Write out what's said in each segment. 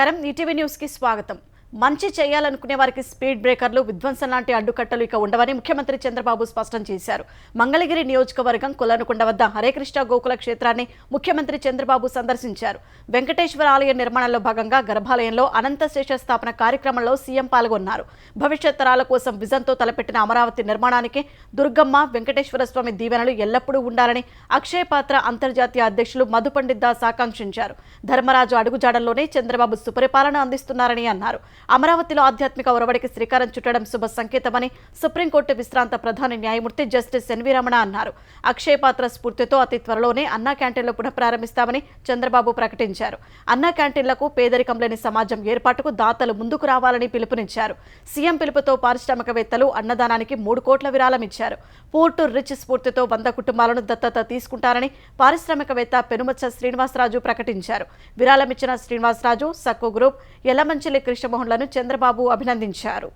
నమస్కారం ETV news కి స్వాగతం. మంచి చేయాలనుకునే వారికి స్పీడ్ బ్రేకర్లు విధ్వంసం లాంటి అడ్డుకట్టలు ఇక ఉండవని ముఖ్యమంత్రి చంద్రబాబు స్పష్టం చేశారు. మంగళగిరి నియోజకవర్గం కొల్లనుకొండ వద్ద హరేకృష్ణ గోకుల క్షేత్రాన్ని ముఖ్యమంత్రి చంద్రబాబు సందర్శించారు. వెంకటేశ్వర ఆలయ నిర్మాణంలో భాగంగా గర్భాలయంలో అనంత శేష స్థాపన కార్యక్రమంలో సీఎం పాల్గొన్నారు. భవిష్యత్ తరాల కోసం విజన్తో తలపెట్టిన అమరావతి నిర్మాణానికి దుర్గమ్మ వెంకటేశ్వర స్వామి దీవెనలు ఎల్లప్పుడూ ఉండాలని అక్షయ పాత్ర అంతర్జాతీయ అధ్యక్షులు మధు పండిత్ దాస్ ఆకాంక్షించారు. ధర్మరాజు అడుగుజాడల్లోనే చంద్రబాబు సుపరిపాలన అందిస్తున్నారని అన్నారు. అమరావతిలో ఆధ్యాత్మిక ఒరవడికి శ్రీకారం చుట్టడం శుభ సంకేతమని సుప్రీంకోర్టు విశ్రాంత ప్రధాన న్యాయమూర్తి జస్టిస్ ఎన్వి రమణ అన్నారు. అక్షయ పాత్ర స్ఫూర్తితో అతి త్వరలోనే అన్నా క్యాంటీన్లు పునఃప్రారంభిస్తామని చంద్రబాబు ప్రకటించారు. అన్నా క్యాంటీన్లకు పేదరికం లేని సమాజం ఏర్పాటుకు దాతలు ముందుకు రావాలని పిలుపునిచ్చారు. సీఎం పిలుపుతో పారిశ్రామికవేత్తలు అన్నదానానికి 3 కోట్ల విరాళం ఇచ్చారు. పూర్ టు రిచ్ స్ఫూర్తితో 100 కుటుంబాలను దత్తత తీసుకుంటారని పారిశ్రామికవేత్త పెనుమచ్చ శ్రీనివాసరాజు ప్రకటించారు. విరాళం ఇచ్చిన శ్రీనివాసరాజు, సక్కు గ్రూప్, ఎల్లమంచిలి కృష్ణమోహన్ చంద్రబాబు అభినందించారు.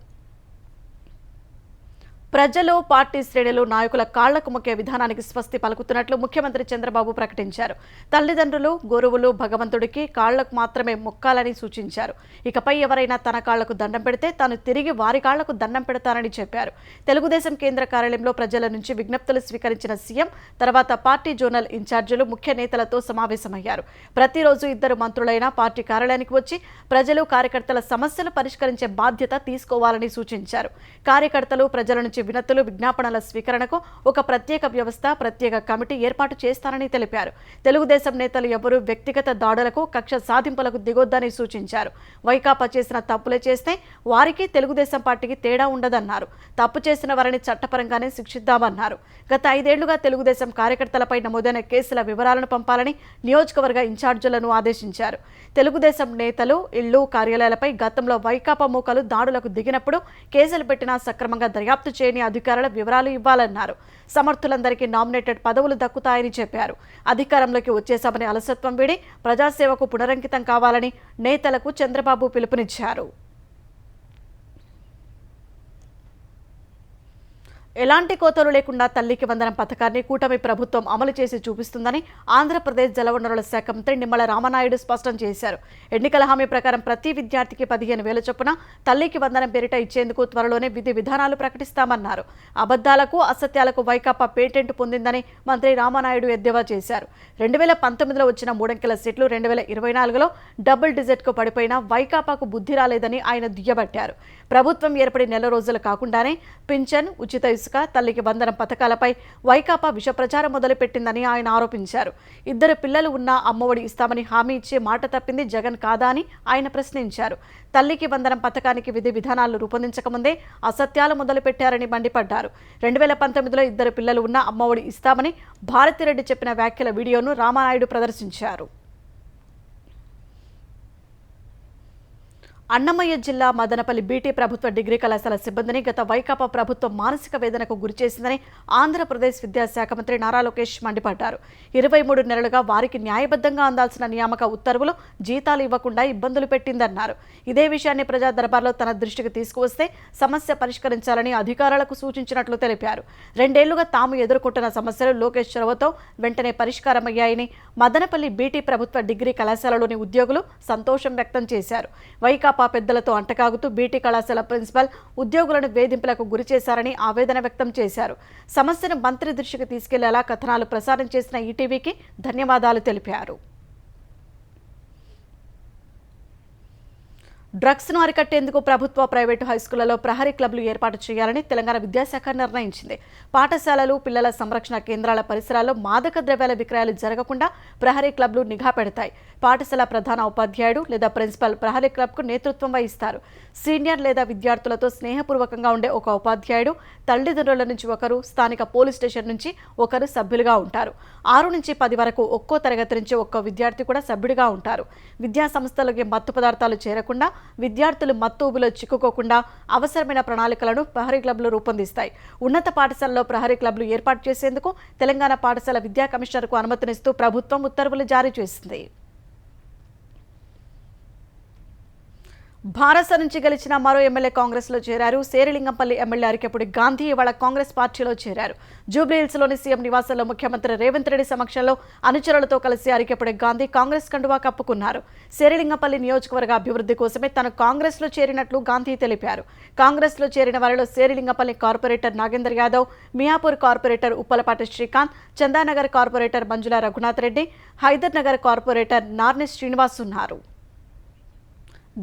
ప్రజలు, పార్టీ శ్రేణులు, నాయకుల కాళ్లకు మొక్కే విధానానికి స్వస్తి పలుకుతున్నట్లు ముఖ్యమంత్రి చంద్రబాబు ప్రకటించారు. తల్లిదండ్రులు, గురువులు భగవంతుడికి కాళ్లకు మాత్రమే మొక్కాలని సూచించారు. ఇకపై ఎవరైనా తన కాళ్లకు దండం పెడితే తాను తిరిగి వారి కాళ్లకు దండం పెడతానని చెప్పారు. తెలుగుదేశం కేంద్ర కార్యాలయంలో ప్రజల నుంచి విజ్ఞప్తులు స్వీకరించిన సీఎం తర్వాత పార్టీ జోనల్ ఇన్ఛార్జీలు, ముఖ్య నేతలతో సమావేశమయ్యారు. ప్రతిరోజు 2 మంత్రులైన పార్టీ కార్యాలయానికి వచ్చి ప్రజలు, కార్యకర్తల సమస్యలు పరిష్కరించే బాధ్యత తీసుకోవాలని సూచించారు. కార్యకర్తలు, ప్రజల నుంచి వినతులు, విజ్ఞాపనల స్వీకరణకు ఒక ప్రత్యేక వ్యవస్థ, ప్రత్యేక కమిటీ ఏర్పాటు చేస్తారని తెలిపారు. తెలుగుదేశం నేతలు ఎవరూ వ్యక్తిగత దాడులకు, కక్ష సాధింపులకు దిగొద్దని సూచించారు. వైకాపా చేసిన తప్పులే చేస్తే వారికి, తెలుగుదేశం పార్టీకి తేడా ఉండదన్నారు. తప్పు చేసిన వారిని చట్టపరంగానే శిక్షిద్దామన్నారు. గత 5 ఏళ్లుగా తెలుగుదేశం కార్యకర్తలపై నమోదైన కేసుల వివరాలను పంపాలని నియోజకవర్గ ఇన్ఛార్జీలను ఆదేశించారు. తెలుగుదేశం నేతలు ఇళ్లు, కార్యాలయాలపై గతంలో వైకాపా మూకలు దాడులకు దిగినప్పుడు కేసులు పెట్టినా సక్రమంగా దర్యాప్తు చేయని అధికారుల వివరాలు ఇవ్వాలన్నారు. సమర్థులందరికీ నామినేటెడ్ పదవులు దక్కుతాయని చెప్పారు. అధికారంలోకి వచ్చేసామని అలసత్వం వీడి ప్రజాసేవకు పునరంకితం కావాలని నేతలకు చంద్రబాబు పిలుపునిచ్చారు. ఎలాంటి కోతలు లేకుండా తల్లికి వందనం పథకాన్ని కూటమి ప్రభుత్వం అమలు చేసి చూపిస్తుందని ఆంధ్రప్రదేశ్ జలవనరుల శాఖ మంత్రి నిమ్మల రామనాయుడు స్పష్టం చేశారు. ఎన్నికల హామీ ప్రకారం ప్రతి విద్యార్థికి 15,000 చొప్పున తల్లికి వందనం పేరిట ఇచ్చేందుకు త్వరలోనే విధి విధానాలు ప్రకటిస్తామన్నారు. అబద్దాలకు, అసత్యాలకు వైకాపా పేటెంట్ పొందిందని మంత్రి రామనాయుడు ఎద్దేవా చేశారు. 2019లో వచ్చిన 3 అంకెల సీట్లు 2024లో డబుల్ డిజిట్కు పడిపోయినా వైకాపాకు బుద్ధి రాలేదని ఆయన దుయ్యబట్టారు. ప్రభుత్వం ఏర్పడి నెల రోజులు కాకుండానే పింఛన్, ఉచిత ఇసుక, తల్లికి వందనం పథకాలపై వైకాపా విష ప్రచారం మొదలుపెట్టిందని ఆయన ఆరోపించారు. 2 పిల్లలు ఉన్నా అమ్మఒడి ఇస్తామని హామీ ఇచ్చే మాట తప్పింది జగన్ కాదా అని ఆయన ప్రశ్నించారు. తల్లికి వందనం పథకానికి విధి విధానాలు రూపొందించకముందే అసత్యాలు మొదలుపెట్టారని మండిపడ్డారు. 2019లో 2 పిల్లలు ఉన్నా అమ్మఒడి ఇస్తామని భారతిరెడ్డి చెప్పిన వ్యాఖ్యల వీడియోను రామనాయుడు ప్రదర్శించారు. అన్నమయ్య జిల్లా మదనపల్లి బీటీ ప్రభుత్వ డిగ్రీ కళాశాల సిబ్బందిని గత వైకాపా ప్రభుత్వం మానసిక వేదనకు గురిచేసిందని ఆంధ్రప్రదేశ్ విద్యాశాఖ మంత్రి నారా లోకేష్ మండిపడ్డారు. 23 నెలలుగా వారికి న్యాయబద్ధంగా అందాల్సిన నియామక ఉత్తర్వులు, జీతాలు ఇవ్వకుండా ఇబ్బందులు పెట్టిందన్నారు. ఇదే విషయాన్ని ప్రజా దర్బార్లో తన దృష్టికి తీసుకువస్తే సమస్య పరిష్కరించాలని అధికారులకు సూచించినట్లు తెలిపారు. 2 ఏళ్లుగా తాము ఎదుర్కొంటున్న సమస్యలు లోకేష్ చొరవతో వెంటనే పరిష్కారమయ్యాయని మదనపల్లి బీటీ ప్రభుత్వ డిగ్రీ కళాశాలలోని ఉద్యోగులు సంతోషం వ్యక్తం చేశారు. వైకాపా పెద్దలతో అంటకాగుతూ బీటీ కళాశాల ప్రిన్సిపల్ ఉద్యోగులను వేధింపులకు గురి చేశారని ఆవేదన వ్యక్తం చేశారు. సమస్యను మంత్రి దృష్టికి తీసుకెళ్లేలా కథనాలు ప్రసారం చేసిన ఈటీవీకి ధన్యవాదాలు తెలిపారు. డ్రగ్స్ను అరికట్టేందుకు ప్రభుత్వ, ప్రైవేటు హైస్కూళ్లలో ప్రహరీ క్లబ్లు ఏర్పాటు చేయాలని తెలంగాణ విద్యాశాఖ నిర్ణయించింది. పాఠశాలలు, పిల్లల సంరక్షణ కేంద్రాల పరిసరాల్లో మాదక ద్రవ్యాల విక్రయాలు జరగకుండా ప్రహరీ క్లబ్లు నిఘా పెడతాయి. పాఠశాల ప్రధాన ఉపాధ్యాయుడు లేదా ప్రిన్సిపల్ ప్రహరీ క్లబ్కు నేతృత్వం వహిస్తారు. సీనియర్ లేదా విద్యార్థులతో స్నేహపూర్వకంగా ఉండే ఒక ఉపాధ్యాయుడు, తల్లిదండ్రుల నుంచి ఒకరు, స్థానిక పోలీస్ స్టేషన్ నుంచి ఒకరు సభ్యులుగా ఉంటారు. 6 నుంచి 10 వరకు ఒక్కో తరగతి నుంచి ఒక్కో విద్యార్థి కూడా సభ్యుడిగా ఉంటారు. విద్యా సంస్థలకి మత్తు పదార్థాలు చేరకుండా, విద్యార్థులు మత్తు ఊబిలో చిక్కుకోకుండా అవసరమైన ప్రణాళికలను ప్రహరీ క్లబ్లు రూపొందిస్తాయి. ఉన్నత పాఠశాలలో ప్రహరీ క్లబ్లు ఏర్పాటు చేసేందుకు తెలంగాణ పాఠశాల విద్యా కమిషనర్కు అనుమతినిస్తూ ప్రభుత్వం ఉత్తర్వులు జారీ చేసింది. భారస నుంచి గెలిచిన మరో ఎమ్మెల్యే కాంగ్రెస్ లో చేరారు. శేరిలింగంపల్లి ఎమ్మెల్యే అరికెపుడి గాంధీ ఇవాళ కాంగ్రెస్ పార్టీలో చేరారు. జూబ్లీహిల్స్ లోని సీఎం నివాసంలో ముఖ్యమంత్రి రేవంత్ రెడ్డి సమక్షంలో అనుచరులతో కలిసి అరికెపుడి గాంధీ కాంగ్రెస్ కండువా కప్పుకున్నారు. శేరిలింగంపల్లి నియోజకవర్గ అభివృద్ధి కోసమే తాను కాంగ్రెస్ లో చేరినట్లు గాంధీ తెలిపారు. కాంగ్రెస్ లో చేరిన వారిలో Serilingampally corporator Nagender Yadav, Miyapur corporator Uppalapati Srikanth, Chandanagar corporator Manjula Raghunath Reddy, Hydernagar corporator Narni Srinivas ఉన్నారు.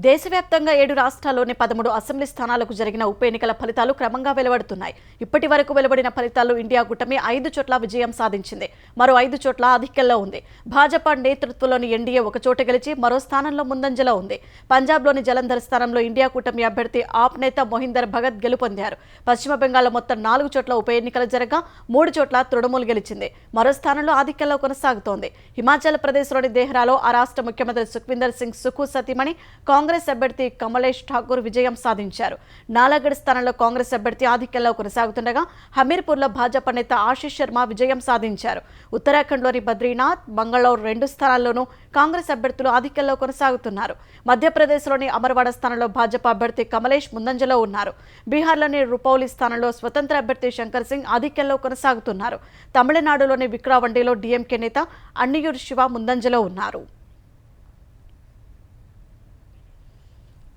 దేశవ్యాప్తంగా 7 రాష్ట్రాల్లోని 13 అసెంబ్లీ స్థానాలకు జరిగిన ఉప ఎన్నికల ఫలితాలు క్రమంగా వెలువడుతున్నాయి. ఇప్పటి వరకు వెలువడిన ఫలితాల్లో ఇండియా కూటమి 5 చోట్ల విజయం సాధించింది. మరో 5 చోట్ల ఆధిక్యంలో ఉంది. భాజపా నేతృత్వంలోని ఎన్డీఏ ఒక చోట గెలిచి మరో స్థానంలో ముందంజలో ఉంది. పంజాబ్లోని జలంధర్ స్థానంలో ఇండియా కూటమి అభ్యర్థి ఆప్ నేత మొహిందర్ భగత్ గెలుపొందారు. పశ్చిమ బెంగాల్లో మొత్తం 4 చోట్ల ఉప ఎన్నికలు జరగా 3 చోట్ల తృణమూల్ గెలిచింది. మరో స్థానంలో ఆధిక్యంలో కొనసాగుతోంది. హిమాచల్ ప్రదేశ్లోని దేహ్రాలో ఆ రాష్ట్ర ముఖ్యమంత్రి సుఖ్వీందర్ సింగ్ సుఖు సతీమణి కాంగ్రెస్ అభ్యర్థి కమలేష్ ఠాకూర్ విజయం సాధించారు. నాలాగఢ్ స్థానంలో కాంగ్రెస్ అభ్యర్థి ఆధిక్యంలో కొనసాగుతుండగా హమీర్పూర్లో భాజపా నేత ఆశీష్ శర్మ విజయం సాధించారు. ఉత్తరాఖండ్లోని బద్రీనాథ్, మంగళూరు 2 స్థానాల్లోనూ కాంగ్రెస్ అభ్యర్థులు ఆధిక్యంలో కొనసాగుతున్నారు. మధ్యప్రదేశ్లోని అమర్వాడ స్థానంలో భాజపా అభ్యర్థి కమలేష్ ముందంజలో ఉన్నారు. బీహార్లోని రుపౌలి స్థానంలో స్వతంత్ర అభ్యర్థి శంకర్ సింగ్ ఆధిక్యంలో కొనసాగుతున్నారు. తమిళనాడులోని విక్రావండిలో డీఎంకే నేత అన్నియూర్ శివ ముందంజలో ఉన్నారు.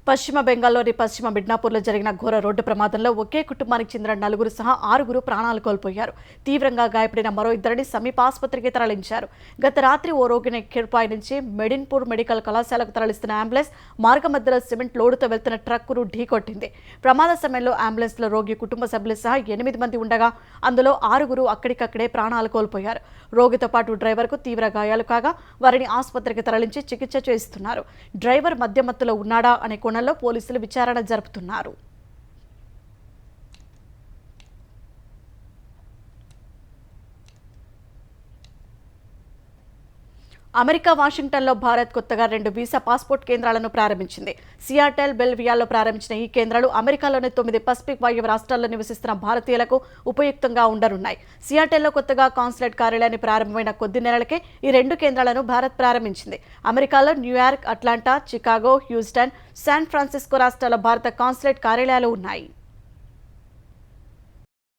పశ్చిమ బెంగాల్లోని పశ్చిమ మిడ్నాపూర్లో జరిగిన ఘోర రోడ్డు ప్రమాదంలో ఒకే కుటుంబానికి చెందిన 4 సహా 6 ప్రాణాలు కోల్పోయారు. తీవ్రంగా గాయపడిన మరో 2 సమీప ఆసుపత్రికి తరలించారు. గత రాత్రి ఓ రోగిని కిర్పాయ్ నుంచి మెడిన్పూర్ మెడికల్ కళాశాలకు తరలిస్తున్న అంబులెన్స్ మార్గమధ్యలో సిమెంట్ లోడుతో వెళ్తున్న ట్రక్కును ఢీకొట్టింది. ప్రమాద సమయంలో అంబులెన్స్లో రోగి కుటుంబ సభ్యులు సహా 8 మంది ఉండగా అందులో 6 అక్కడికక్కడే ప్రాణాలు కోల్పోయారు. రోగితో పాటు డ్రైవర్కు తీవ్ర గాయాలు కాగా వారిని ఆసుపత్రికి తరలించి చికిత్స చేయిస్తున్నారు. డ్రైవర్ మద్యమత్తులో ఉన్నాడా అనే కోణంలో పోలీసులు విచారణ జరుపుతున్నారు. అమెరికా వాషింగ్టన్లో భారత్ కొత్తగా 2 వీసా పాస్పోర్ట్ కేంద్రాలను ప్రారంభించింది. సియాటెల్, బెల్వియాలో ప్రారంభించిన ఈ కేంద్రాలు అమెరికాలోని 9 పసిఫిక్ వాయువ్య రాష్ట్రాల్లో నివసిస్తున్న భారతీయులకు ఉపయుక్తంగా ఉండనున్నాయి. సియాటెల్లో కొత్తగా కాన్సులేట్ కార్యాలయాన్ని ప్రారంభమైన కొద్ది నెలలకే ఈ 2 కేంద్రాలను భారత్ ప్రారంభించింది. అమెరికాలో New York, Atlanta, Chicago, Houston, San Francisco రాష్ట్రాల భారత కాన్సులేట్ కార్యాలయాలు ఉన్నాయి.